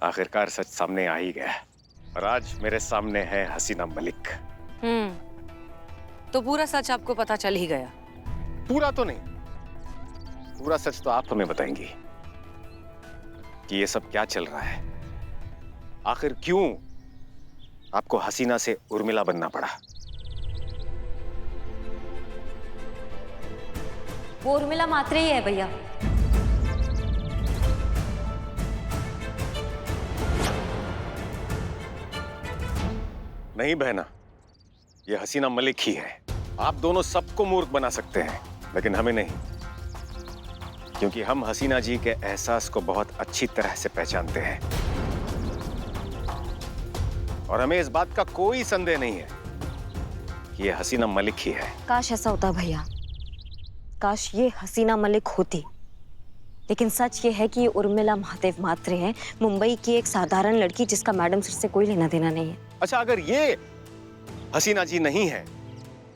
आखिरकार सच सामने आ ही गया और आज मेरे सामने है हसीना मलिक। तो पूरा सच आपको पता चल ही गया? पूरा तो नहीं, पूरा सच तो आप हमें बताएंगी कि ये सब क्या चल रहा है। आखिर क्यों आपको हसीना से उर्मिला बनना पड़ा? वो उर्मिला मात्रे ही है भैया। नहीं बहना, ये हसीना मलिक ही है। आप दोनों सबको मूर्ख बना सकते हैं लेकिन हमें नहीं, क्योंकि हम हसीना जी के एहसास को बहुत अच्छी तरह से पहचानते हैं और हमें इस बात का कोई संदेह नहीं है कि ये हसीना मलिक ही है। काश ऐसा होता भैया, काश ये हसीना मलिक होती, लेकिन सच ये है कि ये उर्मिला महादेव मात्रे है, मुंबई की एक साधारण लड़की जिसका मैडम सर से कोई लेना देना नहीं है। अच्छा, अगर ये हसीना जी नहीं है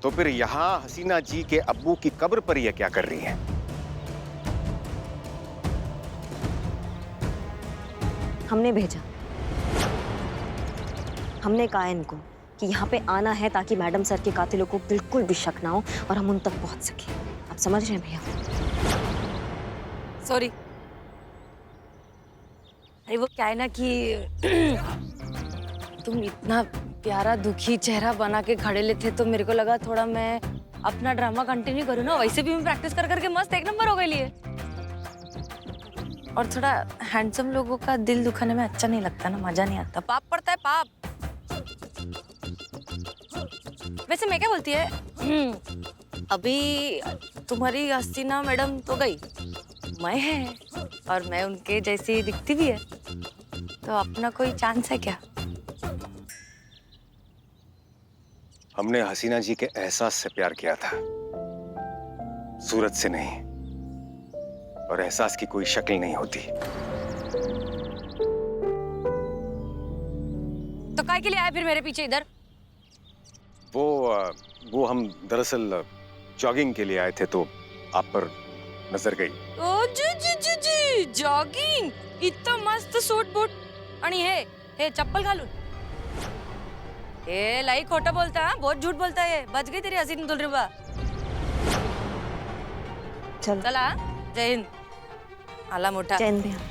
तो फिर यहाँ हसीना जी के अब्बू की कब्र पर ये क्या कर रही है? हमने भेजा, हमने कहा इनको कि यहाँ पे आना है ताकि मैडम सर के कातिलों को बिल्कुल भी शक ना हो और हम उन तक पहुंच सके। आप समझ रहे हैं भैया? सॉरी, अरे वो क्या है ना कि तुम इतना प्यारा दुखी चेहरा बना के खड़े ले थे तो मेरे को लगा थोड़ा मैं अपना ड्रामा कंटिन्यू करूँ ना। वैसे भी मैं प्रैक्टिस कर करके मस्त एक नंबर हो गई लिए। और थोड़ा हैंडसम लोगों का दिल दुखाने में अच्छा नहीं लगता ना, मजा नहीं आता, पाप पड़ता है पाप। वैसे मैं क्या बोलती है, अभी तुम्हारी हसीना मैडम तो गई, मैं है और मैं उनके जैसी दिखती भी है, तो अपना कोई चांस है क्या? हमने हसीना जी के एहसास से प्यार किया था, सूरत से नहीं, और एहसास की कोई शक्ल नहीं होती। तो काय के लिए आए फिर मेरे पीछे इधर? वो हम दरअसल जॉगिंग के लिए आए थे तो आप पर नजर गई। ओ जी जी जी जी, जॉगिंग, इतना मस्त सूट बूट आणि हे चप्पल घालून। ए लाई खोटा बोलता है, बहुत झूठ बोलता है। बच गई तेरी हसीन दुलरुबा। चला, जय हिंद। आला मोठा। जय हिंद भैया।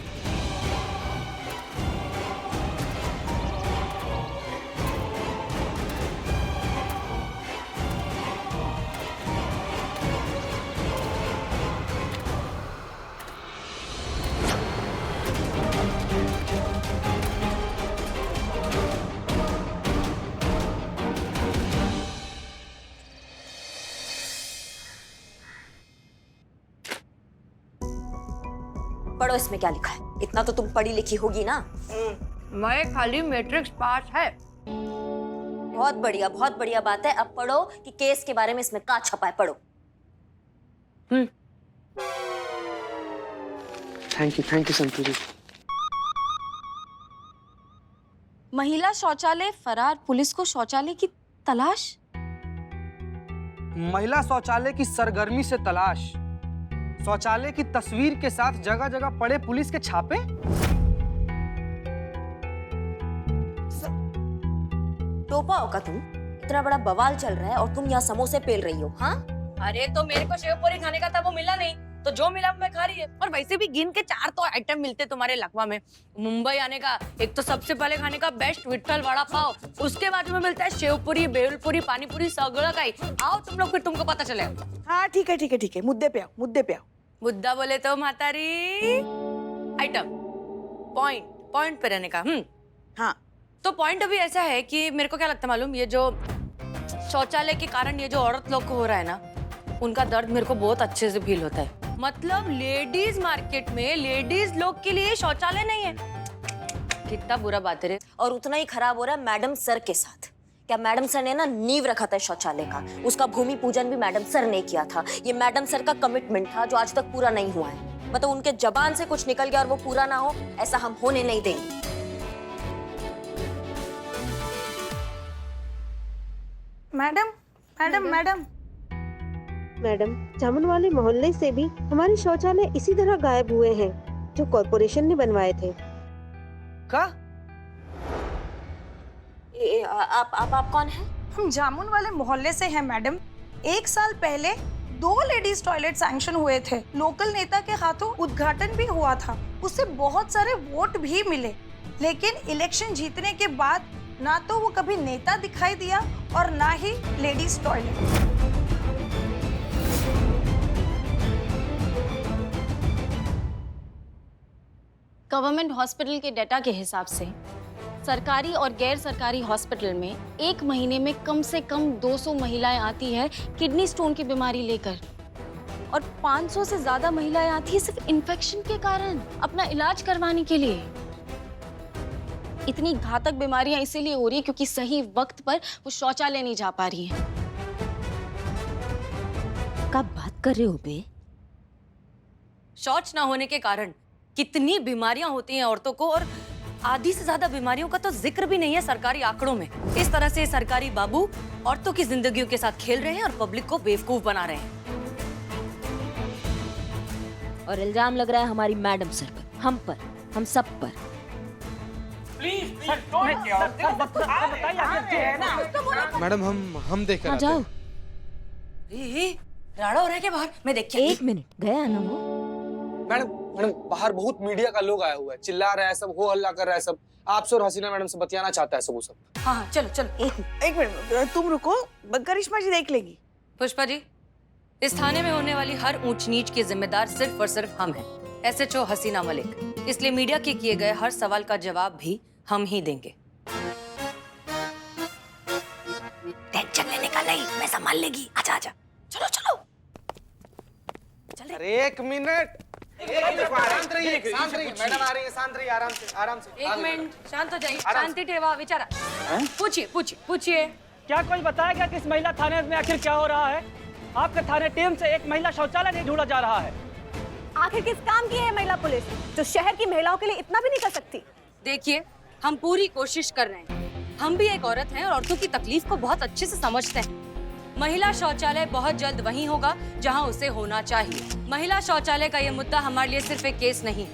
पढ़ो इसमें क्या लिखा है, इतना तो तुम पढ़ी लिखी होगी ना। मैं खाली मैट्रिक्स पास है। बहुत बढ़िया बात है। अब पढ़ो कि केस के बारे में इसमें क्या छपा है, पढ़ो। थैंक यू संतू जी। महिला शौचालय फरार, पुलिस को शौचालय की तलाश। महिला शौचालय की सरगर्मी से तलाश, शौचालय की तस्वीर के साथ जगह जगह पड़े पुलिस के छापे। टोपा होगा तुम, इतना बड़ा बवाल चल रहा है और तुम यहाँ समोसे पेल रही हो। हाँ, अरे तो मेरे को शेव पूरी खाने का था, वो मिला नहीं, तो जो मिला मैं खा रही है। और वैसे भी गिन के 4 तो आइटम मिलते तुम्हारे लकवा में। मुंबई आने का एक तो सबसे पहले खाने का बेस्ट विट्ठल वड़ा पाव, उसके बाजू में मिलता है शेवपुरी, बेलपुरी, पानीपुरी, सगळं काही। आओ तुम लोग, फिर तुमको पता चलेगा। हाँ ठीक है, मुद्दे पे आओ। मुद्दा बोले तो म्हातारी, आइटम पॉइंट पे रहने का। हाँ, तो पॉइंट अभी ऐसा है कि मेरे को क्या लगता है मालूम, ये जो शौचालय के कारण ये जो औरत लोग को हो रहा है ना, उनका दर्द मेरे को बहुत अच्छे से फील होता है। मतलब लेडीज मार्केट में लेडीज लोग के लिए शौचालय नहीं है, कितना बुरा बात है रे। और उतना ही खराब हो रहा है मैडम सर के साथ। क्या मैडम सर ने ना नींव रखा था शौचालय का, उसका भूमि पूजन भी मैडम सर ने किया था। ये मैडम सर का कमिटमेंट था जो आज तक पूरा नहीं हुआ है। मतलब उनके जबान से कुछ निकल गया और वो पूरा ना हो, ऐसा हम होने नहीं देंगे। मैडम, जामुन वाले मोहल्ले से भी हमारे शौचालय इसी तरह गायब हुए हैं जो कॉर्पोरेशन ने बनवाए थे। पक्का? आप कौन हैं? हम जामुन वाले मोहल्ले से हैं मैडम। 1 साल पहले 2 लेडीज टॉयलेट सैंक्शन हुए थे। लोकल नेता के हाथों उद्घाटन भी हुआ था, उससे बहुत सारे वोट भी मिले। लेकिन इलेक्शन जीतने के बाद ना तो वो कभी नेता दिखाई दिया और ना ही लेडीज टॉयलेट। गवर्नमेंट हॉस्पिटल के डाटा के हिसाब से सरकारी और गैर सरकारी हॉस्पिटल में 1 महीने में कम से कम 200 महिलाएं आती है किडनी स्टोन की बीमारी लेकर, और 500 से ज्यादा महिलाएं आती है सिर्फ इन्फेक्शन के कारण अपना इलाज करवाने के लिए। इतनी घातक बीमारियां इसीलिए हो रही है क्योंकि सही वक्त पर वो शौचालय नहीं जा पा रही हैं। कब बात कर रहे हो बे? शौच ना होने के कारण कितनी बीमारियां होती हैं औरतों को, और आधी से ज्यादा बीमारियों का तो जिक्र भी नहीं है सरकारी आंकड़ों में। इस तरह से सरकारी बाबू औरतों की जिंदगियों के साथ खेल रहे हैं और पब्लिक को बेवकूफ बना रहे हैं। और इल्जाम लग रहा है हमारी मैडम सर पर, हम पर, हम सब पर। मैडम हम देख हाँ, जाओ। राड़ा हो रहा है क्या बाहर? मैं देख के 1 मिनट, गया ना वो? मैडम बाहर बहुत मीडिया का लोग आया हुआ है, चिल्ला रहा है सब, हो हल्ला कर रहा है सब। आपसे और हसीना मैडम से बतियाना चाहता है सब वो सब। हाँ चलो चलो। एक मिनट तुम रुको, करिश्मा जी देख लेगी। पुष्पा जी, इस थाने में होने वाली हर ऊंच नीच के जिम्मेदार सिर्फ और सिर्फ हम हैं, SHO हसीना मलिक। इसलिए मीडिया के किए गए हर सवाल का जवाब भी हम ही देंगे। टेंशन लेने का नहीं, मैं संभाल लेगी। आजा आजा, चलो चलो। अरे 1 मिनट, शांत रहिए मैडम, आ रही है, शांत रहिए, आराम से। 1 मिनट, शांत हो जाइए, शांति ठेवा विचारा। पूछिए पूछिए पूछिए। क्या कोई बताएगा कि इस महिला थाने में आखिर क्या हो रहा है? आपके थाने टीम से एक महिला शौचालय नहीं ढूंढा जा रहा है। आखिर किस काम की है महिला पुलिस जो शहर की महिलाओं के लिए इतना भी नहीं कर सकती? देखिए, हम पूरी कोशिश कर रहे हैं। हम भी एक औरत हैं और औरतों की तकलीफ को बहुत अच्छे से समझते हैं। महिला शौचालय बहुत जल्द वहीं होगा जहां उसे होना चाहिए। महिला शौचालय का ये मुद्दा हमारे लिए सिर्फ एक केस नहीं,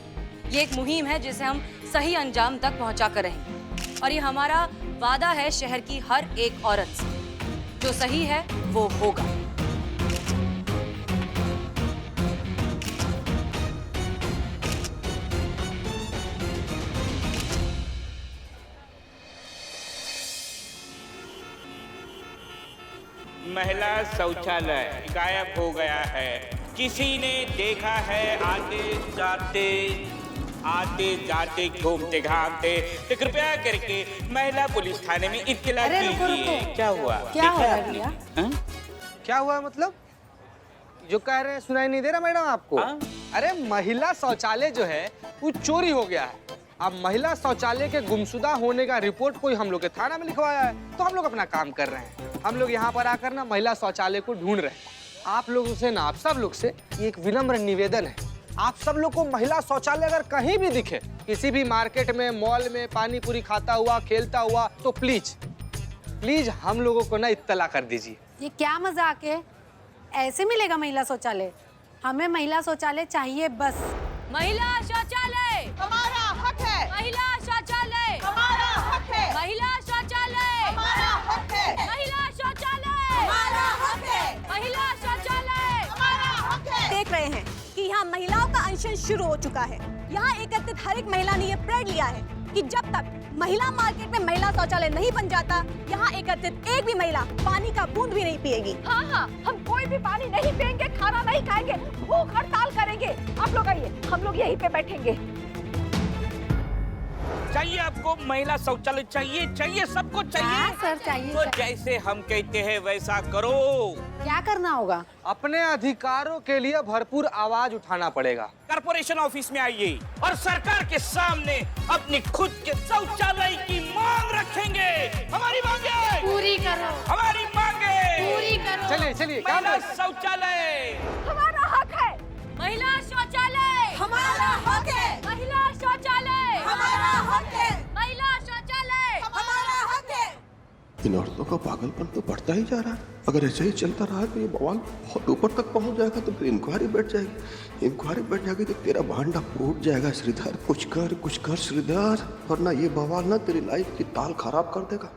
ये एक मुहिम है जिसे हम सही अंजाम तक पहुंचा कर रहेंगे। और ये हमारा वादा है शहर की हर एक औरत से, जो सही है वो होगा। महिला शौचालय गायब हो गया है। किसी ने देखा है आते जाते घूमते घामते, तो कृपया करके महिला पुलिस थाने में इत्तला कीजिए। क्या हुआ? क्या हो रहा है भैया? क्या हुआ मतलब? जो कह रहे हैं सुनाई नहीं दे रहा मैडम आपको? अरे महिला शौचालय जो है वो चोरी हो गया है। अब महिला शौचालय के गुमशुदा होने का रिपोर्ट कोई हम लोग के थाना में लिखवाया है, तो हम लोग अपना काम कर रहे हैं। हम लोग यहाँ पर आकर ना महिला शौचालय को ढूंढ रहे हैं। आप लोगों से ना, आप सब लोग से एक विनम्र निवेदन है, आप सब लोग को महिला शौचालय अगर कहीं भी दिखे, किसी भी मार्केट में, मॉल में, पानी पूरी खाता हुआ, खेलता हुआ, तो प्लीज हम लोगों को ना इत्तला कर दीजिए। ये क्या मजाक है? ऐसे मिलेगा महिला शौचालय? हमें महिला शौचालय चाहिए बस। महिला शौचालय हमारा हक है। महिला शौचालय हमारा हक है। महिला शौचालय हमारा हक है। महिला शौचालय हमारा हक है। महिला शौचालय हमारा हक है। देख रहे हैं कि यहाँ महिलाओं का अनशन शुरू हो चुका है। यहाँ एकत्रित हर एक महिला ने ये प्रण लिया है कि जब तक महिला मार्केट में महिला शौचालय नहीं बन जाता, यहाँ एकत्रित एक भी महिला पानी का बूंद भी नहीं पिएगी। हाँ, हम कोई भी पानी नहीं पिएंगे, खाना नहीं खाएंगे, भूख हड़ताल करेंगे। आप लोग आइए, हम लोग यहीं पे बैठेंगे। चाहिए आपको महिला शौचालय? चाहिए सबको चाहिए। सर चाहिए। तो जैसे हम कहते हैं वैसा करो। क्या करना होगा? अपने अधिकारों के लिए भरपूर आवाज उठाना पड़ेगा। कॉर्पोरेशन ऑफिस में आइए और सरकार के सामने अपनी खुद के शौचालय की मांग रखेंगे। हमारी मांगे पूरी करो। हमारी मांगे पूरी करो। चलिए काम महिला करें। शौचालय हमारा हक है। महिला शौचालय हमारा हक है। महिला शौचालय हमारा हक है। महिला शौचालय हमारा हक है। इन औरतों का पागलपन तो बढ़ता ही जा रहा है। अगर ऐसे ही चलता रहा तो ये बवाल बहुत ऊपर तक पहुंच जाएगा, तो फिर इंक्वायरी बैठ जाएगी। इंक्वायरी बैठ जाएगी तो तेरा भांडा फूट जाएगा श्रीधर। कुछ कर श्रीधर, वरना ये बवाल ना तेरी लाइफ की ताल खराब कर देगा।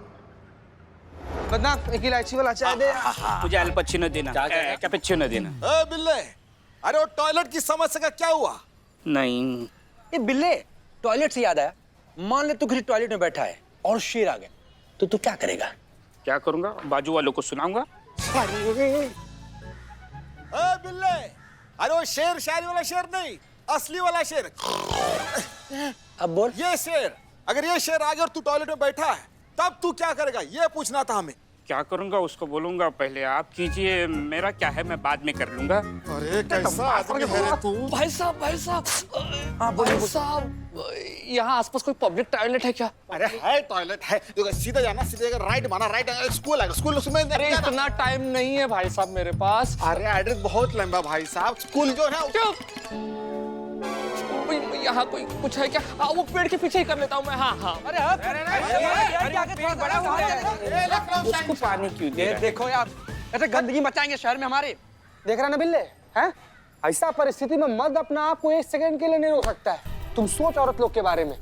बदनाम एक इलायची वाला चाय दे। मुझे अल्पचिनो देना, कैपेचिनो देना। बिल्ले, अरे वो टॉयलेट की समस्या का क्या हुआ? नहीं। ये बिल्ले, टॉयलेट से याद आया, मान ले तू किसी टॉयलेट में बैठा है और शेर आ गया, तो तू क्या करेगा? क्या करूंगा? बाजू वालों को सुनाऊंगा। बिल्ले, अरे वो शेर शायरी वाला शेर नहीं, असली वाला शेर। अब बोल। ये शेर, अगर ये शेर आ गया और तू टॉयलेट में बैठा है, तब तू क्या करेगा? ये पूछना था हमें। क्या करूंगा उसको बोलूंगा, पहले आप कीजिए, मेरा क्या है मैं बाद में कर लूंगा। अरे कैसा आदमी है रे तू? भाई साहब, भाई साहब, यहाँ आसपास कोई पब्लिक टॉयलेट है क्या? अरे है, टॉयलेट है। देखो सीधा जाना, सीधे राइट माना, राइट स्कूल है, स्कूल उसमें। अरे इतना टाइम नहीं है भाई साहब मेरे पास। अरे एड्रेस बहुत लंबा भाई साहब, स्कूल जो है। यहाँ कोई कुछ है क्या? वो पेड़ के पीछे ही कर लेता हूँ मैं। हाँ। उसको पानी क्यों दे? देखो यार, ऐसे गंदगी मचाएंगे शहर में हमारे। देख रहा ना बिल्ले, हैं? ऐसा परिस्थिति में मर्द अपना आप को एक सेकंड के लिए नहीं रोक सकता है। तुम सोच औरत लोग के बारे में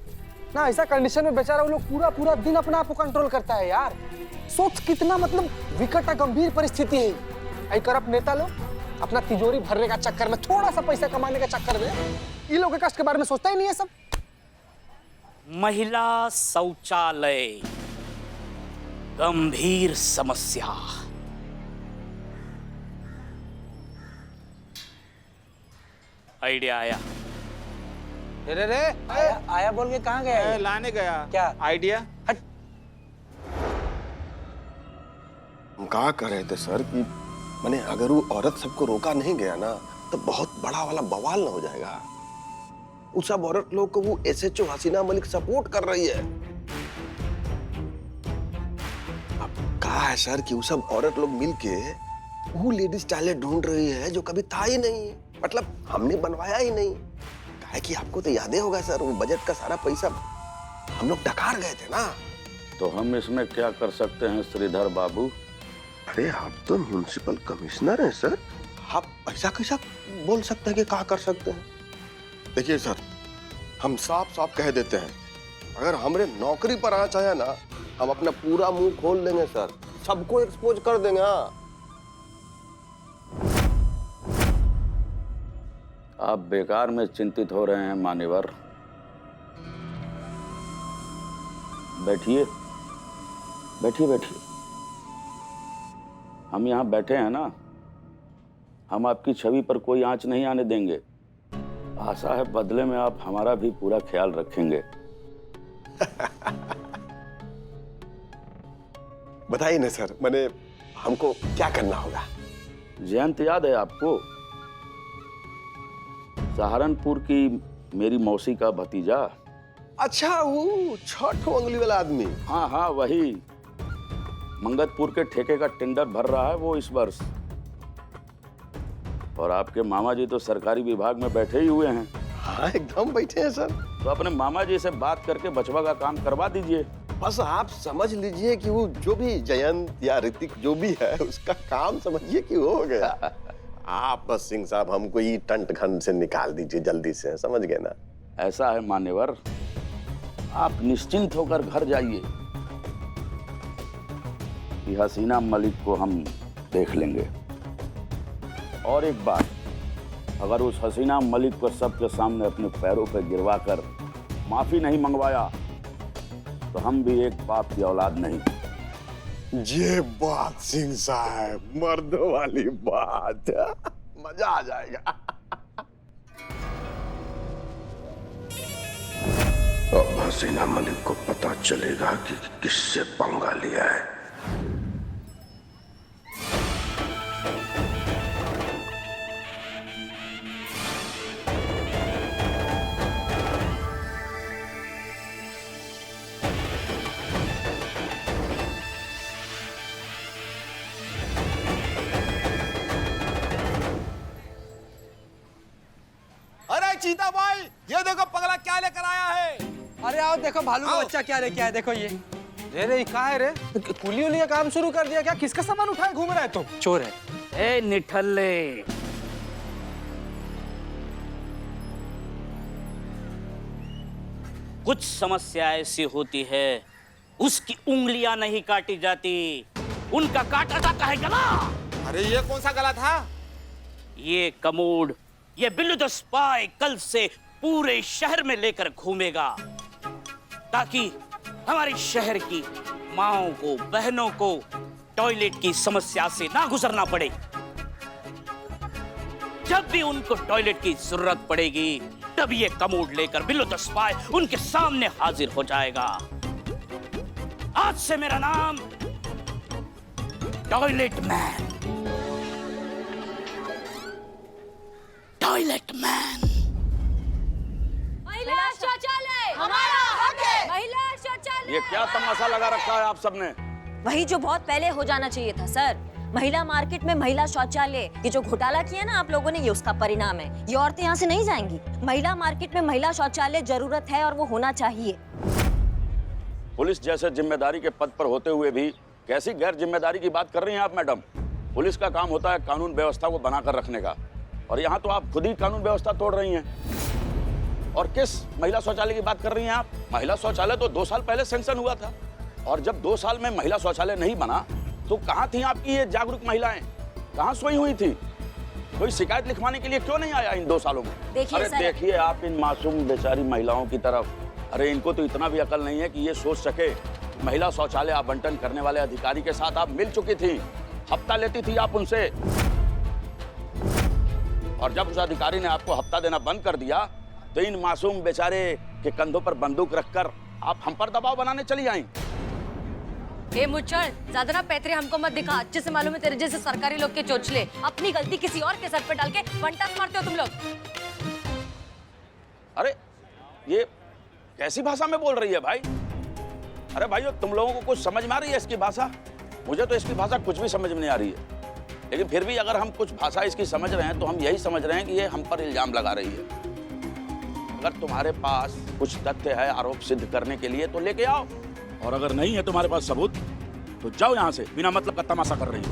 ना, ऐसा कंडीशन में बेचारा वो लोग पूरा दिन अपना आप को कंट्रोल करता है यार। सोच कितना मतलब विकट गंभीर परिस्थिति है। ऐ करप्ट नेता लोग अपना तिजोरी भरने का चक्कर में, थोड़ा सा पैसा कमाने का चक्कर में, ये लोग के कष्ट के बारे में सोचता ही नहीं है सब। महिला शौचालय गंभीर समस्या। आइडिया आया। रे आया बोल के कहाँ गया? लाने गया। क्या आइडिया? हम कहा कर रहे थे सर कि मैंने अगर वो औरत सबको रोका नहीं गया ना, तो बहुत बड़ा वाला बवाल ना हो जाएगा। उस सब औरत लोग को वो एसएचओ हसीना मलिक सपोर्ट कर रही है। अब कहा है सर कि वो सब औरत लोग मिलके वो लेडीज टॉयलेट ढूंढ रही है जो कभी था ही नहीं, मतलब हमने बनवाया ही नहीं। कहा कि आपको तो याद ही होगा सर, वो बजट का सारा पैसा हम लोग डकार गए थे ना। तो हम इसमें क्या कर सकते हैं श्रीधर बाबू? अरे आप तो म्युनिसिपल कमिश्नर हैं सर, आप ऐसा कैसा बोल सकते हैं कि क्या कर सकते हैं? देखिए सर, हम साफ साफ कह देते हैं, अगर हमारे नौकरी पर आना चाहे ना, हम अपना पूरा मुंह खोल देंगे सर, सबको एक्सपोज कर देंगे। हाँ, आप बेकार में चिंतित हो रहे हैं मान्यवर। बैठिए बैठिए। हम यहाँ बैठे हैं ना, हम आपकी छवि पर कोई आंच नहीं आने देंगे। आशा है बदले में आप हमारा भी पूरा ख्याल रखेंगे। बताइए ना सर, मैंने हमको क्या करना होगा? जयंत याद है आपको? सहारनपुर की मेरी मौसी का भतीजा। अच्छा, वो छठ उंगली वाला आदमी? हाँ, वही। मंगतपुर के ठेके का टेंडर भर रहा है वो इस वर्ष। और आपके मामा जी तो सरकारी विभाग में बैठे ही हुए हैं। हाँ, एकदम बैठे हैं सर। तो अपने मामा जी से बात करके बचवा का काम करवा दीजिए। बस आप समझ लीजिए कि वो जो भी जयंत या ऋतिक जो भी है, उसका काम समझिए कि हो गया। आप बस सिंह साहब हमको ये टंट खंड से निकाल दीजिए जल्दी से, समझ गए ना? ऐसा है मान्यवर, आप निश्चिंत होकर घर जाइए। कि हसीना मलिक को हम देख लेंगे। और एक बात, अगर उस हसीना मलिक को सबके सामने अपने पैरों पर गिरवा कर माफी नहीं मंगवाया, तो हम भी एक बाप की औलाद नहीं। ये बात सिंह साहब मर्दों वाली बात, मजा आ जाएगा। अब हसीना मलिक को पता चलेगा कि किससे पंगा लिया है। चीता भाई, ये देखो पगला क्या लेकर आया है। अरे आओ देखो, भालू का बच्चा क्या लेके आया, देखो ये। रे कहा है रे? कुली उली का काम शुरू कर दिया क्या? किसका सामान उठाए घूम रहा है तुम? चोर है। ए निठल्ले, कुछ समस्या ऐसी होती है उसकी उंगलियां नहीं काटी जाती, उनका काटा जाता है गला। अरे ये कौन सा गला था? ये कमोड, ये बिल्लू द स्पाई कल से पूरे शहर में लेकर घूमेगा ताकि हमारे शहर की माओं को, बहनों को टॉयलेट की समस्या से ना गुजरना पड़े। जब भी उनको टॉयलेट की जरूरत पड़ेगी तब ये कमोड लेकर बिल्लू द स्पाई उनके सामने हाजिर हो जाएगा। आज से मेरा नाम टॉयलेट मैन। Toilet man. महिला शौचालय हमारा हक है। महिला शौचालय। ये क्या तमाशा लगा रखा है आप सबने? वही जो बहुत पहले हो जाना चाहिए था सर। महिला मार्केट में महिला शौचालय, ये जो घोटाला किया ना आप लोगों ने, ये उसका परिणाम है। ये औरतें यहाँ से नहीं जाएंगी। महिला मार्केट में महिला शौचालय जरूरत है और वो होना चाहिए। पुलिस जैसे जिम्मेदारी के पद पर होते हुए भी कैसी गैर जिम्मेदारी की बात कर रही हैं आप मैडम? पुलिस का काम होता है कानून व्यवस्था को बनाकर रखने का, और यहाँ तो आप खुद ही कानून व्यवस्था तोड़ रही हैं। और किस महिला शौचालय की बात कर रही हैं आप? महिला शौचालय तो 2 साल पहले सैंक्शन हुआ था, और जब 2 साल में महिला शौचालय नहीं बना तो कहाँ थी आपकी ये जागरूक महिलाएं? कहाँ सोई हुई थी? कोई शिकायत लिखवाने के लिए क्यों नहीं आया इन 2 सालों में? अरे देखिए आप इन मासूम बेचारी महिलाओं की तरफ। अरे इनको तो इतना भी अकल नहीं है कि ये सोच सके महिला शौचालय आवंटन करने वाले अधिकारी के साथ आप मिल चुकी थी, हफ्ता लेती थी आप उनसे, और जब उस अधिकारी ने आपको हफ्ता देना बंद कर दिया तो इन मासूम बेचारे के कंधों पर बंदूक रखकर आप हम पर दबाव बनाने चली आई। ए मुच्चर, ज्यादा ना पैतरे हमको मत दिखा। अच्छे से मालूम है तेरे जैसे सरकारी लोग के चोचले अपनी गलती किसी और के सर पे डाल के फंटास मारते हो तुम लोग। अरे ये कैसी भाषा में बोल रही है भाई? अरे भाइयों, तुम लोगों को कुछ समझ में आ रही है इसकी भाषा? मुझे तो इसकी भाषा कुछ भी समझ में नहीं आ रही है, लेकिन फिर भी अगर हम कुछ भाषा इसकी समझ रहे हैं तो हम यही समझ रहे हैं कि ये हम पर इल्जाम लगा रही है। अगर तुम्हारे पास कुछ तथ्य है आरोप सिद्ध करने के लिए तो लेके आओ, और अगर नहीं है तुम्हारे पास सबूत तो जाओ यहाँ से, बिना मतलब का तमाशा कर रही हो।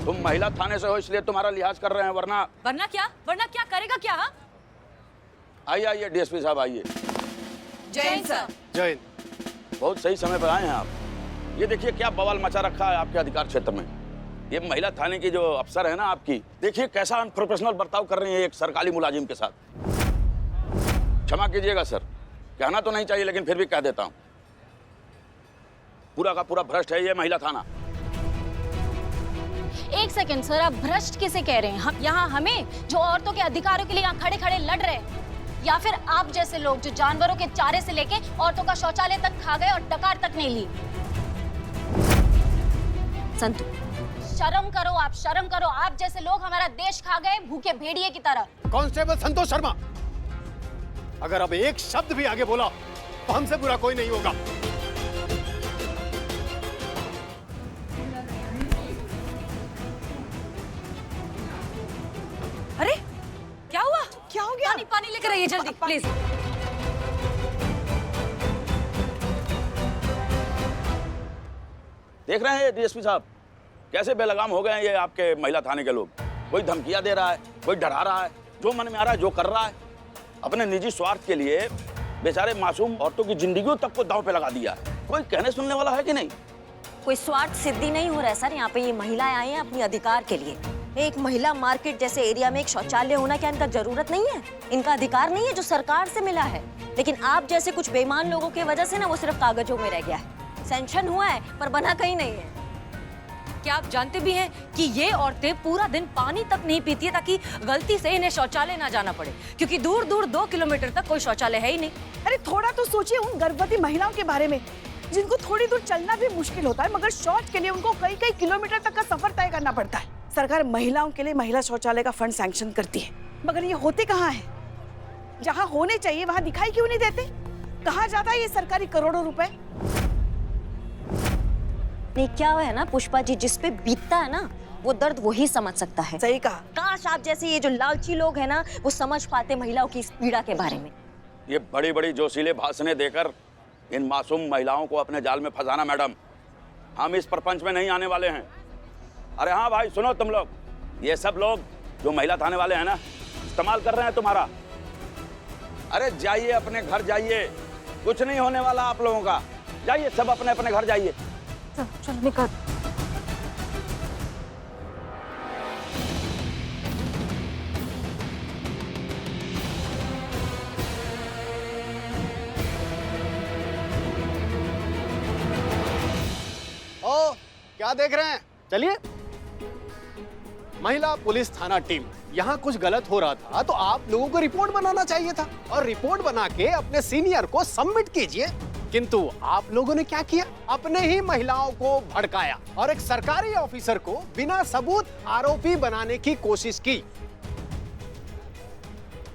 तुम महिला थाने से हो इसलिए तुम्हारा लिहाज कर रहे हैं, वरना वरना क्या करेगा क्या? हाँ? आइए आइए डीएसपी साहब आइए। जय सर। जय। बहुत सही समय पर आए हैं आप। ये देखिए क्या बवाल मचा रखा है आपके अधिकार क्षेत्र में। ये महिला थाने की जो अफसर है ना आपकी, देखिए कैसा अनप्रोफेशनल बर्ताव कर रही है एक सरकारी मुलाजिम के साथ। क्षमा कीजिएगा सर, कहना तो नहीं चाहिए लेकिन फिर भी कह देता हूं, पूरा का पूरा भ्रष्ट है ये महिला थाना। एक सेकंड सर, आप भ्रष्ट किसे कह रहे हैं? हम यहाँ हमें जो औरतों के अधिकारों के लिए यहाँ खड़े खड़े लड़ रहे हैं, या फिर आप जैसे लोग जो जानवरों के चारे से लेके औरतों का शौचालय तक खा गए और डकार तक नहीं ली? संतु, शर्म करो, आप शर्म करो। आप जैसे लोग हमारा देश खा गए भूखे भेड़िए की तरह। कांस्टेबल संतोष शर्मा, अगर अब एक शब्द भी आगे बोला तो हमसे बुरा कोई नहीं होगा। अरे क्या हुआ? क्या हो गया? पानी लेकर आइए जल्दी प्लीज। देख रहे हैं डीएसपी साहब कैसे बेलगाम हो गए हैं ये आपके महिला थाने के लोग। कोई धमकियां दे रहा है, कोई डरा रहा है, जो मन में आ रहा है जो कर रहा है। अपने निजी स्वार्थ के लिए बेचारे मासूम औरतों की जिंदगियों तक को दांव पे लगा दिया है। कोई कहने सुनने वाला है कि नहीं? कोई स्वार्थ सिद्धि नहीं हो रहा है सर। यहाँ पे ये महिलाएं आई हैं अपने अधिकार के लिए। एक महिला मार्केट जैसे एरिया में एक शौचालय होना क्या इनका जरूरत नहीं है? इनका अधिकार नहीं है जो सरकार से मिला है? लेकिन आप जैसे कुछ बेईमान लोगों की वजह से ना वो सिर्फ कागजों में रह गया है। सैंक्शन हुआ है पर बना कहीं नहीं है। क्या आप जानते भी हैं कि ये औरतें पूरा दिन पानी तक नहीं पीती है ताकि गलती से इन्हें शौचालय ना जाना पड़े, क्योंकि दूर दूर 2 किलोमीटर तक कोई शौचालय है ही नहीं। अरे थोड़ा तो सोचिए उन गर्भवती महिलाओं के बारे में जिनको थोड़ी दूर चलना भी मुश्किल होता है, मगर शौच के लिए उनको कई कई किलोमीटर तक का सफर तय करना पड़ता है। सरकार महिलाओं के लिए महिला शौचालय का फंड सैंक्शन करती है, मगर ये होते कहाँ हैं? जहाँ होने चाहिए वहाँ दिखाई क्यों नहीं देते? कहाँ जाता है ये सरकारी करोड़ों रुपए? नहीं, क्या है ना पुष्पा जी, जिसपे बीतता है ना वो दर्द वही समझ सकता है। सही कहा। काश आप जैसे ये जो लालची लोग हैं ना वो समझ पाते महिलाओं की इस पीड़ा के बारे में। ये बड़ी बड़ी जोशीले भाषणें देकर इन मासूम महिलाओं को अपने जाल में फंसाना मैडम, हम इस प्रपंच में नहीं आने वाले हैं। अरे हाँ भाई सुनो तुम लोग, ये सब लोग जो महिला थाने वाले हैं ना, इस्तेमाल कर रहे हैं तुम्हारा। अरे जाइए अपने घर जाइए, कुछ नहीं होने वाला आप लोगों का। जाइए सब अपने अपने घर जाइए। चल निकल। ओ क्या देख रहे हैं, चलिए। महिला पुलिस थाना टीम, यहाँ कुछ गलत हो रहा था तो आप लोगों को रिपोर्ट बनाना चाहिए था और रिपोर्ट बना के अपने सीनियर को सबमिट कीजिए। किंतु आप लोगों ने क्या किया, अपने ही महिलाओं को भड़काया और एक सरकारी ऑफिसर को बिना सबूत आरोपी बनाने की कोशिश की।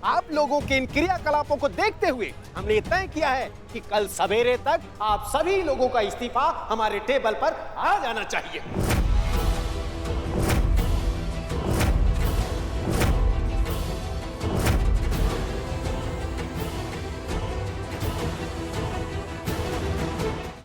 आप लोगों के इन क्रियाकलापों को देखते हुए हमने ये तय किया है कि कल सवेरे तक आप सभी लोगों का इस्तीफा हमारे टेबल पर आ जाना चाहिए।